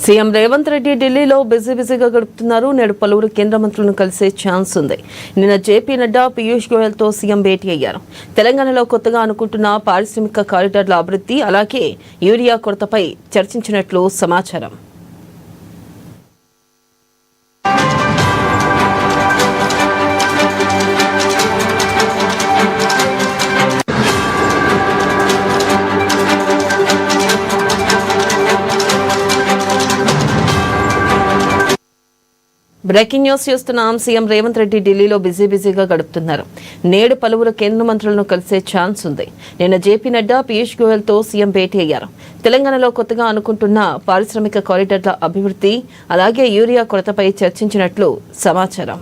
CM Revanth Reddy ఢిల్లీలో బిజీగా గడుపుతున్నారు. నేడు పలువురు కేంద్ర మంత్రులను కలిసే ఛాన్స్ ఉంది. నిన్న జేపీ నడ్డా, పీయూష్ గోయల్తో సీఎం భేటీ అయ్యారు. తెలంగాణలో కొత్తగా అనుకుంటున్న పారిశ్రామిక కారిడార్ల అభివృద్ధి, అలాగే యూరియా కొరతపై చర్చించినట్లు సమాచారం. బ్రేకింగ్ న్యూస్ చూస్తున్నాం. సీఎం రేవంత్ రెడ్డి ఢిల్లీలో బిజీగా గడుపుతున్నారు. నేడు పలువురు కేంద్ర మంత్రులను కలిసే ఛాన్స్ ఉంది. నిన్న జేపీ నడ్డా, పీయూష్ గోయల్తో సీఎం భేటీ అయ్యారు. తెలంగాణలో కొత్తగా అనుకుంటున్న పారిశ్రామిక కారిడార్ల అభివృద్ధి, అలాగే యూరియా కొరతపై చర్చించినట్లు సమాచారం.